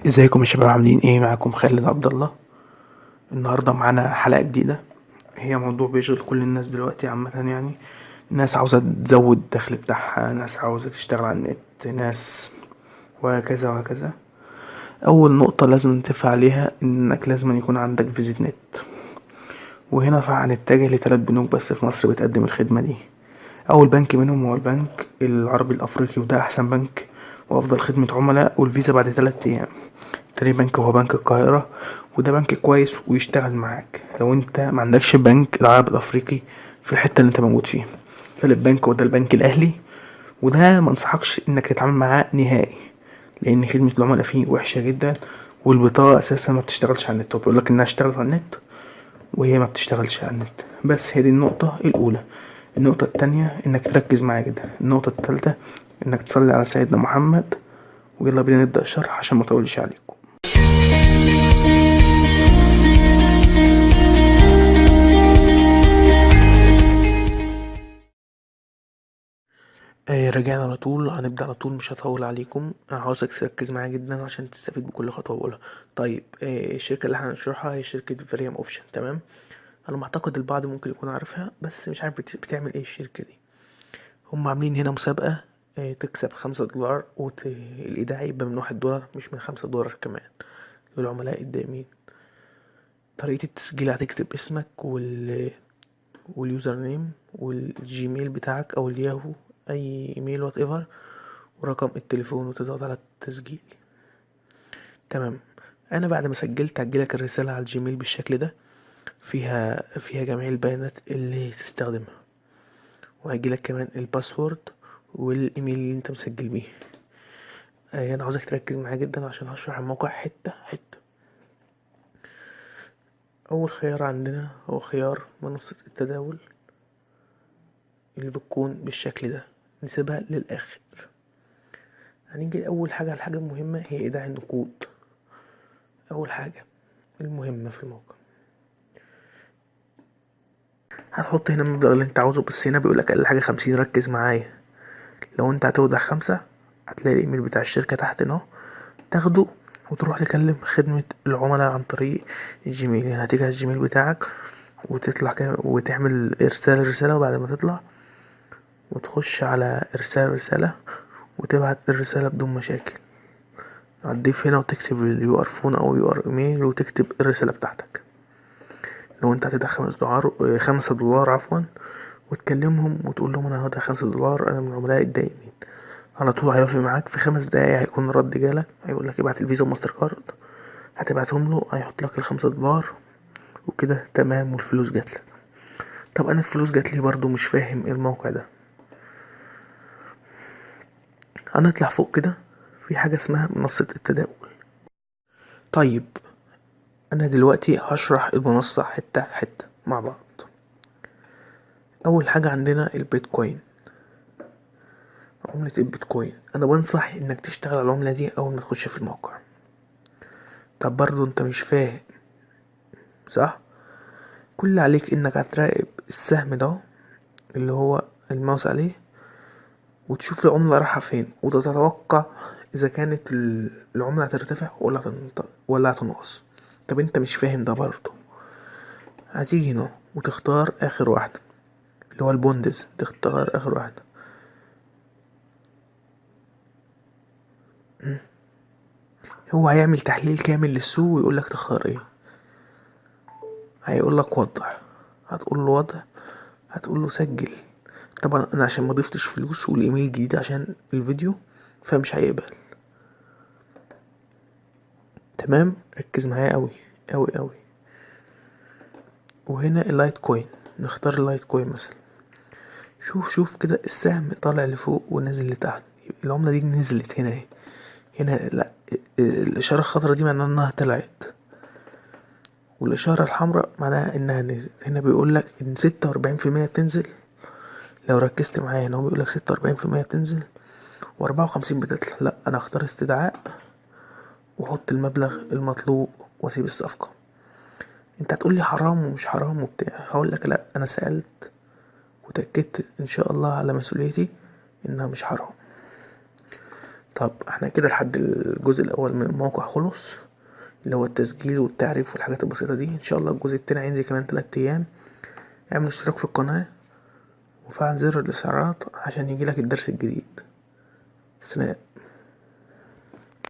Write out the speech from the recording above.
ازيكم يا شباب، عاملين ايه؟ معاكم خالد عبد الله. النهارده معانا حلقه جديده. هي موضوع بيشغل كل الناس دلوقتي عامه يعني. ناس عاوزه تزود الدخل بتاعها، ناس عاوزه تشتغل على النت، ناس وهكذا وهكذا. اول نقطه لازم نتفق عليها انك لازم يكون عندك فيزيت نت. وهنا فهنتجه لثلاث بنوك بس في مصر بتقدم الخدمه دي. اول بنك منهم هو البنك العربي الافريقي، وده احسن بنك وافضل خدمة عملاء، والفيزا بعد 3 ايام. تاني بنك هو بنك القاهرة، وده بنك كويس ويشتغل معاك لو انت ما عندكش بنك العربي الافريقي في الحتة اللي انت موجود فيها. تالت بنك وده البنك الاهلي، وده ما انصحكش انك تتعامل معاه نهائي، لان خدمة العملاء فيه وحشة جدا. والبطاقة اساسا ما بتشتغلش على النت، وبيقول لك انها اشتغلت على النت وهي ما بتشتغلش على النت. بس هي دي النقطة الأولى. النقطة التانية إنك تركز معايا جدا. النقطة التالتة إنك تصلي على سيدنا محمد. ويلا بينا نبدأ الشرح عشان ما اطولش عليكم. رجعنا على طول، هنبدأ على طول، مش هطول عليكم. أنا عاوزك تركز معايا جدا عشان تستفيد بكل خطوة بقولها. طيب، الشركة اللي هنشرحها هي شركة فريم اوبشن، تمام؟ على ما اعتقد البعض ممكن يكون عارفها، بس مش عارف بتعمل ايه الشركة دي. هم عاملين هنا مسابقة، تكسب $5 والإيداع يبقى من $1 مش من $5 كمان للعملاء الدائمين. طريقة التسجيل هتكتب اسمك واليوزر نيم والجيميل بتاعك أو الياهو، أي ايميل وات ايفر، ورقم التليفون، وتضغط على التسجيل. تمام. أنا بعد ما سجلت هتجيلك الرسالة على الجيميل بالشكل ده، فيها جميع البيانات اللي تستخدمها، وهيجيلك كمان الباسورد والايميل اللي انت مسجل بيه. انا عاوزك تركز معايا جدا عشان هشرح الموقع حتة حتة. اول خيار عندنا هو خيار منصة التداول، اللي بتكون بالشكل ده. نسيبها للاخر. هنيجي اول حاجة، الحاجة المهمة هي ايداع النقود. اول حاجة المهمة في الموقع، هتحط هنا المبلغ اللي انت عاوزه، بس هنا بيقولك اقل حاجة 50. ركز معايا، لو انت هتودع 5 هتلاقي الايميل بتاع الشركة تحت هنا، تاخده وتروح تكلم خدمة العملاء عن طريق الجيميل. يعني هتيجي على الجيميل بتاعك وتطلع كده وتعمل ارسال الرسالة، وبعد ما تطلع وتخش على ارسال رسالة وتبعت الرسالة بدون مشاكل. هتضيف هنا وتكتب اليو ار فون او يو ار ايميل وتكتب الرسالة بتاعتك. لو انت هتدفع $5 عفوا، وتكلمهم وتقول لهم انا هدفع $5، انا من عملاء الدائمين. على طول هيوافق معاك في 5 دقايق، هيكون رد جالك هيقولك ابعت الفيزا وماستر كارد. هتبعتهم له، هيحط لك $5 وكده تمام، والفلوس جاتلك. طب انا الفلوس جاتلي برضو مش فاهم ايه الموقع ده. هنطلع فوق كده، في حاجة اسمها منصة التداول. طيب، انا دلوقتي هشرح المنصة حتة حتة مع بعض. اول حاجة عندنا البيتكوين، عملة البيتكوين. انا بنصح انك تشتغل على العملة دي اول ما تخش في الموقع. طب برضو انت مش فاهم، صح؟ كل اللي عليك انك هتراقب السهم ده اللي هو الماوس عليه، وتشوف العملة رايحة فين، وتتوقع اذا كانت العملة هترتفع ولا هتنقص. طب انت مش فاهم ده برضو، هتيجي هنا وتختار اخر واحدة اللي هو البوندز، تختار اخر واحدة. هو هيعمل تحليل كامل للسوق ويقولك تختار ايه. هيقولك وضح، هتقول له وضح، هتقول له سجل. طبعا انا عشان ما ضفتش فلوس والايميل الجديد عشان الفيديو، فمش هيقبل. تمام، ركز معايا قوي قوي قوي. وهنا اللايت كوين، نختار اللايت كوين مثلا. شوف كده السهم طالع لفوق ونازل لتحت، العملة دي نزلت هنا اهي. هنا لا، الاشارة الخضراء دي معناها انها طلعت، والاشارة الحمراء معناها انها نزلت. هنا بيقولك ان 46% بتنزل. لو ركزت معايا هنا هو بيقولك 46% بتنزل و54 بتطلع. لا، انا اختار استدعاء واحط المبلغ المطلوب واسيب الصفقة. انت هتقولي حرام ومش حرام وبتاع، هقولك لا، انا سألت وتأكدت ان شاء الله على مسؤوليتي انها مش حرام. طب احنا كده لحد الجزء الاول من الموقع خلص، اللي هو التسجيل والتعريف والحاجات البسيطة دي. ان شاء الله الجزء التاني هينزل كمان 3 ايام. اعمل اشتراك في القناة وفعل زر الاشعارات عشان يجيلك الدرس الجديد. سلام.